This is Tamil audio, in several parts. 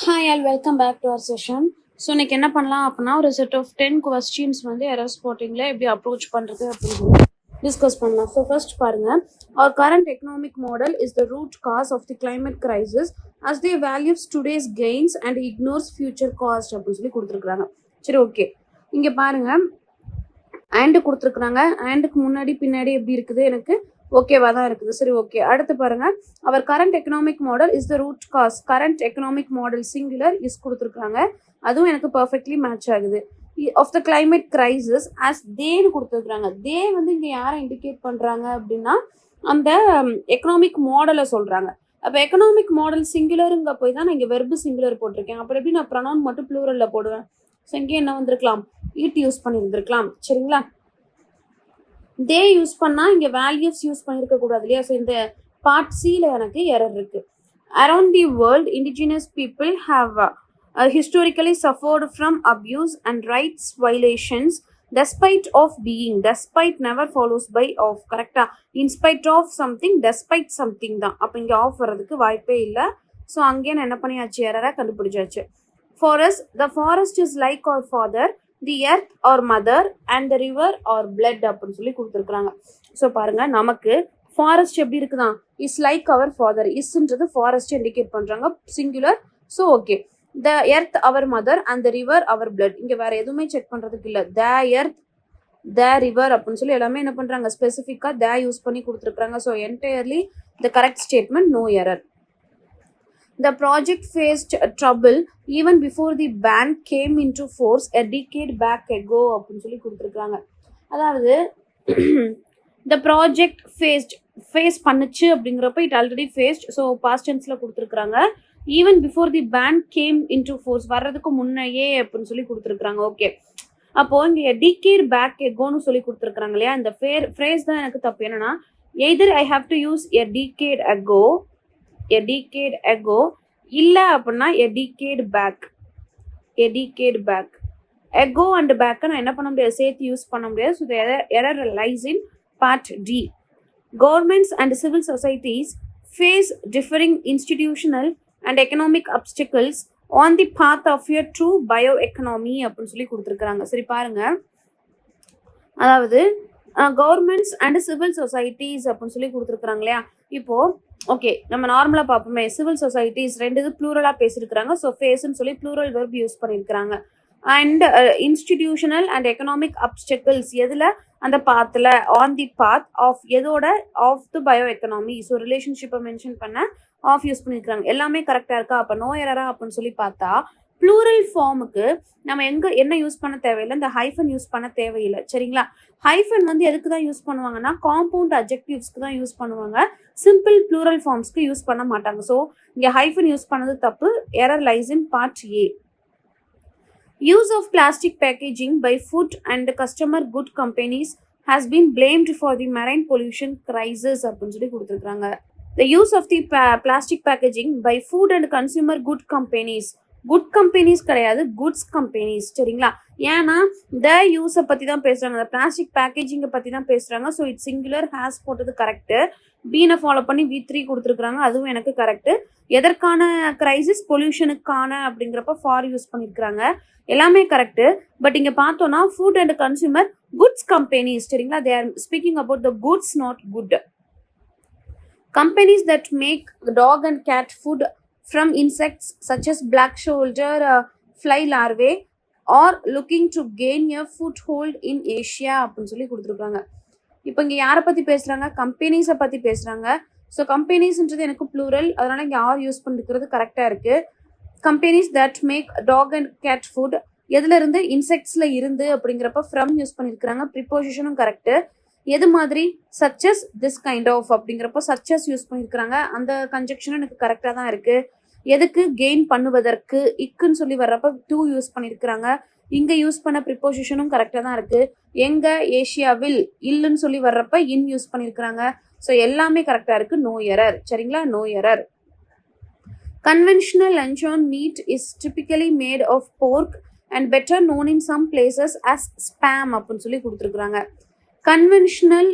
Hi, I'll welcome back to our session. So இன்னைக்கு என்ன பண்ணலாம் அப்படின்னா ஒரு செட் ஆஃப் 10 கொஸ்டின்ஸ் வந்து எரர் ஸ்பாட்டிங்கில் எப்படி அப்ரோச் பண்ணுறது அப்படின்னு டிஸ்கஸ் பண்ணலாம். ஸோ ஃபர்ஸ்ட் பாருங்க, our current economic model is the root cause of the climate crisis as they values today's gains and ignores future cost அப்படின்னு சொல்லி கொடுத்துருக்குறாங்க. சரி, ஓகே, இங்கே பாருங்க அண்டு கொடுத்துருக்குறாங்க. அண்டுக்கு முன்னாடி பின்னாடி எப்படி இருக்குது, எனக்கு ஓகேவா தான் இருக்குது. சரி, ஓகே, அடுத்து பாருங்க, our current economic model is the root cause. Current economic model singular is கொடுத்துருக்காங்க, அதுவும் எனக்கு பர்ஃபெக்ட்லி மேட்ச் ஆகுது. Of the climate crisis as தேன்னு கொடுத்துருக்குறாங்க. தே வந்து இங்கே யாரை இண்டிகேட் பண்ணுறாங்க அப்படின்னா அந்த எக்கனாமிக் மாடலை சொல்கிறாங்க. அப்போ எக்கனாமிக் மாடல் சிங்குலருங்க போய் தான் நான் இங்கே வெர்பு சிங்குலர் போட்டிருக்கேன். அப்புறம் எப்படி நான் ப்ரொனவுன் மட்டும் ப்ளூரலில் போடுவேன்? ஸோ இங்கே என்ன வந்திருக்கலாம், இட் யூஸ் பண்ணியிருந்திருக்கலாம். சரிங்களா, தே யூஸ் பண்ணால் இங்கே வேல்யூஸ் யூஸ் பண்ணியிருக்க கூடாது இல்லையா? ஸோ இந்த பார்ட் சியில் எனக்கு எரர் இருக்குது. Around the world indigenous people have historically suffered from abuse and rights violations despite of being. Despite never follows by of. கரெக்டா? in spite of something, despite something தான். அப்போ இங்கே ஆஃப் வர்றதுக்கு வாய்ப்பே இல்லை. ஸோ அங்கேயே நான் என்ன பண்ணியாச்சு, எரராக கண்டுபிடிச்சாச்சு. For us, the forest is like our father, the earth our mother, and the river our blood அப்படின்னு சொல்லி கொடுத்துருக்குறாங்க. ஸோ பாருங்க, நமக்கு ஃபாரஸ்ட் எப்படி இருக்குதான், இஸ் லைக் அவர் ஃபாதர். இஸ்ன்றது ஃபாரஸ்ட் இண்டிகேட் பண்ணுறாங்க, singular. So okay, the earth our mother and the river our blood. இங்கே வேற எதுவுமே செக் பண்ணுறதுக்கு இல்லை. த எர்த், த ரிவர் அப்படின்னு சொல்லி எல்லாமே என்ன பண்ணுறாங்க, ஸ்பெசிஃபிக்காக த யூஸ் பண்ணி கொடுத்துருக்குறாங்க. So entirely the correct statement, no error. The project faced trouble even before the ban came into force a decade back ago அப்படின்னு சொல்லி கொடுத்துருக்காங்க. அதாவது the project ஃபேஸ் பண்ணுச்சு அப்படிங்கிறப்ப it already faced. So past டென்ஸில் கொடுத்துருக்குறாங்க. Even before the ban came into force, வர்றதுக்கு முன்னையே அப்படின்னு சொல்லி கொடுத்துருக்குறாங்க. ஓகே, அப்போ இங்கே டிகேட் பேக் எகோன்னு சொல்லி கொடுத்துருக்குறாங்க இல்லையா? இந்த ஃப்ரேஸ் தான் எனக்கு தப்பு. என்னன்னா, either I have to use a decade ago, a decade ago, இல்லை அப்படின்னா a decade back, a decade back. ago and back நான் என்ன பண்ண முடியாது, சேர்த்து யூஸ் பண்ண முடியாது. So error lies in part D. Governments and civil societies face differing institutional and economic obstacles on the path of a true bioeconomy அப்படின்னு சொல்லி கொடுத்துருக்குறாங்க. சரி பாருங்க, அதாவது கவர்மெண்ட்ஸ் அண்ட் சிவில் சொசைட்டிஸ் அப்படின்னு சொல்லி கொடுத்துருக்குறாங்க இல்லையா? இப்போ ஓகே, நம்ம நார்மலாக பார்ப்போமே, சிவில் சொசைட்டிஸ் ரெண்டு இது ப்ளூரலாக பேசியிருக்கிறாங்க. ஸோ ஃபேஸ்ன்னு சொல்லி ப்ளூரல் வெர்ப் யூஸ் பண்ணியிருக்கிறாங்க. And institutional and economic obstacles எதில், அந்த பாத்தில், ஆன் தி பாத் ஆஃப் எதோட, of the bio economy. So ரிலேஷன்ஷிப்பை மென்ஷன் பண்ண ஆஃப் யூஸ் பண்ணியிருக்கிறாங்க. எல்லாமே கரெக்டாக இருக்கா? அப்போ நோ எரரா அப்படின்னு சொல்லி பார்த்தா ப்ளூரல் ஃபார்முக்கு நம்ம என்ன யூஸ் பண்ண தேவையில்லை, இந்த ஹைஃபன் யூஸ் பண்ண தேவையில்லை. சரிங்களா? ஹைஃபன் வந்து எதுக்கு தான் யூஸ் பண்ணுவாங்கன்னா காம்பவுண்ட் அட்ஜெக்டிவ்ஸ்க்கு தான் யூஸ் பண்ணுவாங்க, சிம்பிள் ப்ளூரல் ஃபார்ம்ஸ்க்கு யூஸ் பண்ண மாட்டாங்க. ஸோ இங்கே ஹைஃபன் யூஸ் பண்ணது தப்பு. Error lies in part A. Use of plastic packaging by food and customer good companies has been blamed for the marine pollution crisis அப்படின்னு சொல்லி கொடுத்துருக்காங்க. The use of the plastic packaging by food and consumer good companies, good companies கிடையாது, குட்ஸ் கம்பெனிஸ். சரிங்களா? ஏன்னா த யூஸை பற்றி தான் பேசுகிறாங்க, அந்த பிளாஸ்டிக் பேக்கேஜிங்கை பற்றி தான் பேசுகிறாங்க. ஸோ இட் சிங்குலர், ஹேஸ் போட்டது கரெக்டு. பீனை ஃபாலோ பண்ணி V3 கொடுத்துருக்குறாங்க, அதுவும் எனக்கு கரெக்டு. எதற்கான கிரைசிஸ், பொல்யூஷனுக்கான அப்படிங்கிறப்ப ஃபார் யூஸ் பண்ணியிருக்கிறாங்க, எல்லாமே கரெக்டு. பட் இங்கே பார்த்தோன்னா food and consumer goods companies. சரிங்களா? They are speaking about the goods, not good. Companies that make dog and cat food from insects such as black shoulder fly larvae are looking to gain a foothold in Asia அப்படின்னு சொல்லி கொடுத்துருக்காங்க. இப்போ இங்கே யாரை பற்றி பேசுகிறாங்க, கம்பெனிஸை பற்றி பேசுகிறாங்க. ஸோ கம்பெனிஸ்ன்றது எனக்கு ப்ளூரல், அதனால் இங்கே ஆர் யூஸ் பண்ணிக்கிறது கரெக்டாக இருக்குது. Companies that make dog and cat food எதுல இருந்து, இன்செக்ட்ஸில் இருந்து அப்படிங்கிறப்ப ஃப்ரம் யூஸ் பண்ணியிருக்கிறாங்க. ப்ரிப்போசிஷனும் கரெக்டு. எது மாதிரி, சச்சஸ், திஸ் கைண்ட் ஆஃப் அப்படிங்கிறப்போ சச்சஸ் யூஸ் பண்ணியிருக்கிறாங்க. அந்த கன்ஜெக்ஷனும் எனக்கு கரெக்டாக தான் இருக்குது. எதுக்கு, கெயின் பண்ணுவதற்கு, இக்குன்னு சொல்லி வர்றப்ப டூ யூஸ் பண்ணியிருக்கிறாங்க. இங்கே யூஸ் பண்ண ப்ரிப்போசிஷனும் கரெக்டாக தான் இருக்குது. எங்கே, ஏஷியாவில், இல்லுன்னு சொல்லி வர்றப்ப இன் யூஸ் பண்ணியிருக்கிறாங்க. ஸோ எல்லாமே கரெக்டாக இருக்குது, நோ எரர். சரிங்களா? No error. Conventional luncheon meat is typically made of pork and better known in some places as spam அப்படின்னு சொல்லி கொடுத்துருக்குறாங்க. Conventional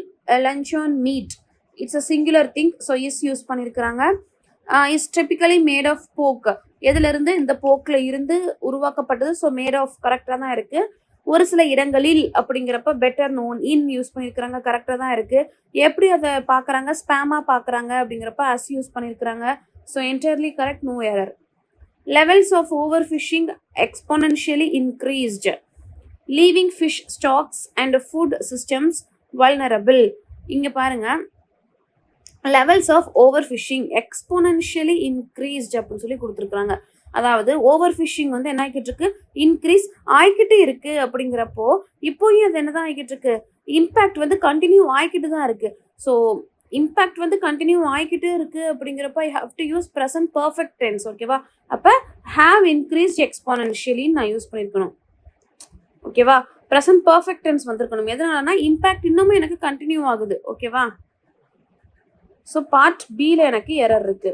luncheon meat, it's a singular thing, so is use பண்ணியிருக்கிறாங்க. இஸ் டிபிக்கலி மேட் ஆஃப் போக். எதுலேருந்து? இந்த போக்கில் இருந்து உருவாக்கப்பட்டது. ஸோ மேட் ஆஃப் கரெக்டாக தான் இருக்குது. ஒரு சில இடங்களில் அப்படிங்கிறப்ப பெட்டர் நோன் இன் யூஸ் பண்ணியிருக்கிறாங்க, கரெக்டாக தான் இருக்குது. எப்படி அதை பார்க்குறாங்க? ஸ்பேமாக பார்க்குறாங்க அப்படிங்கிறப்ப அஸ் யூஸ் பண்ணியிருக்கிறாங்க. So entirely correct, no error. Levels of over fishing exponentially increased, leaving fish stocks and food systems vulnerable. இங்கே பாருங்கள், levels of over fishing exponentially increased அப்படின்னு சொல்லி கொடுத்துருக்குறாங்க. அதாவது ஓவர் ஃபிஷிங் வந்து என்ன ஆகிக்கிட்டு இருக்கு? இன்க்ரீஸ் ஆகிக்கிட்டு இருக்கு. அப்படிங்கிறப்போ இப்போயும் அது என்னதான் ஆகிக்கிட்டு இருக்கு? இம்பேக்ட் வந்து கண்டினியூ ஆகிக்கிட்டு தான் இருக்கு. ஸோ இம்பேக்ட் வந்து கண்டினியூ ஆகிக்கிட்டு இருக்கு அப்படிங்கிறப்ப I have to use present perfect tense. ஓகேவா? அப்போ ஹாவ் இன்க்ரீஸ்ட் எக்ஸ்போனென்ஷியலின்னு நான் யூஸ் பண்ணியிருக்கணும். ஓகேவா? ப்ரெசன்ட் பர்ஃபெக்ட் டென்ஸ் வந்திருக்கணும். எதனாலனா இம்பேக்ட் இன்னமும் எனக்கு கண்டினியூ ஆகுது. ஓகேவா? ஸோ பார்ட் பியில் எனக்கு எரர் இருக்கு.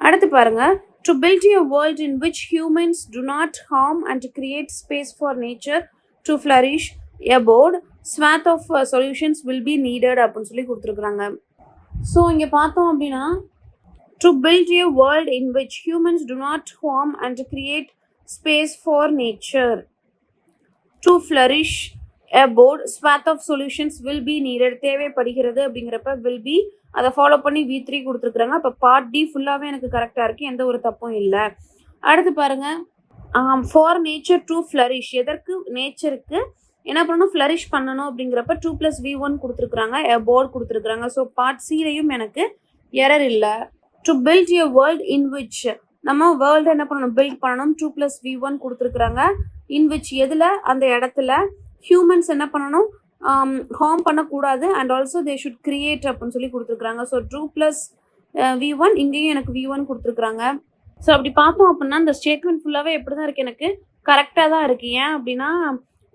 அடுத்து பாருங்க, to build a world in which humans do not harm and create space for nature to flourish, a broad swath of solutions will be needed அப்படின்னு சொல்லி கொடுத்துருக்குறாங்க. ஸோ இங்கே பார்த்தோம் அப்படின்னா, to build a world in which humans do not harm and create space for nature to flourish, a broad swath of solutions will be needed. தேவைப்படுகிறது அப்படிங்கிறப்ப will be அதை ஃபாலோ பண்ணி V3 கொடுத்துருக்குறாங்க. அப்போ பார்ட் டி ஃபுல்லாகவே எனக்கு கரெக்டாக இருக்குது, எந்த ஒரு தப்பும் இல்லை. அடுத்து பாருங்கள், ஃபார் நேச்சர் டு ஃப்ளரிஷ், எதற்கு? நேச்சருக்கு என்ன பண்ணணும்? ஃப்ளரிஷ் பண்ணணும். அப்படிங்கிறப்ப 2+V1 கொடுத்துருக்குறாங்க, போர்ட் கொடுத்துருக்குறாங்க. ஸோ பார்ட் சிலையும் எனக்கு எரர் இல்லை. To build a world in which, நம்ம வேர்ல்டு என்ன பண்ணணும்? பில்ட் பண்ணணும். 2+V1 கொடுத்துருக்குறாங்க. இன் விச் எதில்? அந்த இடத்துல ஹியூமன்ஸ் என்ன பண்ணணும்? ஹார்ம் பண்ணக்கூடாது. And also they should create அப்படின்னு சொல்லி கொடுத்துருக்குறாங்க. ஸோ 2+V1, இங்கேயும் எனக்கு V1 கொடுத்துருக்குறாங்க. ஸோ அப்படி பார்த்தோம் அப்படின்னா இந்த ஸ்டேட்மெண்ட் ஃபுல்லாகவே எப்படி தான் இருக்குது? எனக்கு கரெக்டாக தான் இருக்குது. ஏன் அப்படின்னா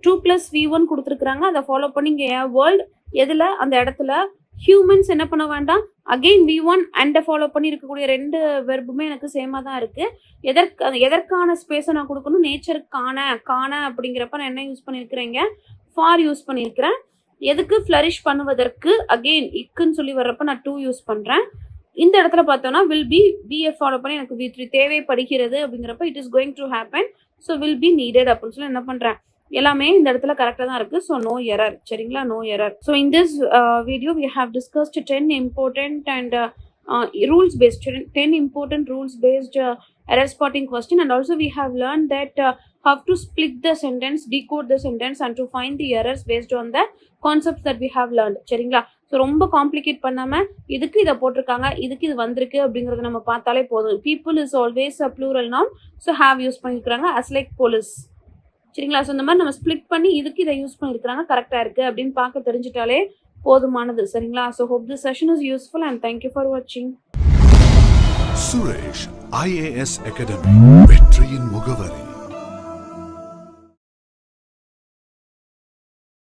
2+V1 கொடுத்துருக்குறாங்க, அதை ஃபாலோ பண்ணி இங்கே வேர்ல்டு எதில்? அந்த இடத்துல ஹியூமன்ஸ் என்ன பண்ண வேண்டாம்? அகெயின் V1 அண்டை ஃபாலோ பண்ணி இருக்கக்கூடிய ரெண்டு வெர்புமே எனக்கு சேமாக தான் இருக்குது. எதற்கான ஸ்பேஸை நான் கொடுக்கணும்? நேச்சருக்கான அப்படிங்கிறப்ப நான் என்ன யூஸ் பண்ணியிருக்கிறேங்க? ஃபார் யூஸ் பண்ணியிருக்கிறேன். எதுக்கு? ஃப்ளரிஷ் பண்ணுவதற்கு. அகெயின் இக்குன்னு சொல்லி வர்றப்ப நான் 2 யூஸ் பண்ணுறேன். இந்த இடத்துல பார்த்தோன்னா வில் பி பிஎஃப் ஃபாலோ பண்ணி எனக்கு V3 தேவைப்படுகிறது அப்படிங்கிறப்ப it is going to happen. So will be needed அப்படின்னு சொல்லி என்ன பண்ணுறேன்? எல்லாமே இந்த இடத்துல கரெக்டாக தான் இருக்குது. So no error. சரிங்களா? No error. So in this video we have discussed 10 important and rules based 10 important rules based error spotting question, and also we have learned that how to split the sentence, decode the sentence and to find the errors based on the concepts that we have learned. சரிங்களா? ஸோ ரொம்ப காம்ப்ளிகேட் பண்ணாமல் இதுக்கு இதை போட்டிருக்காங்க, இதுக்கு இது வந்திருக்கு அப்படிங்கிறத நம்ம பார்த்தாலே போதும். People is always a plural noun. So have use பண்ணியிருக்கிறாங்க அஸ் லைக் போலீஸ். சரிங்களா? ஸோ இந்த மாதிரி நம்ம ஸ்ப்ளிட் பண்ணி இதுக்கு இதை யூஸ் பண்ணியிருக்கிறாங்க, கரெக்டாக இருக்குது அப்படின்னு பார்க்க தெரிஞ்சிட்டாலே போதுமானது. சரிங்களா? So hope this session is useful and thank you for வாட்சிங். சுரேஷ் IAS அகாடமி, வெற்றியின் முகவரி.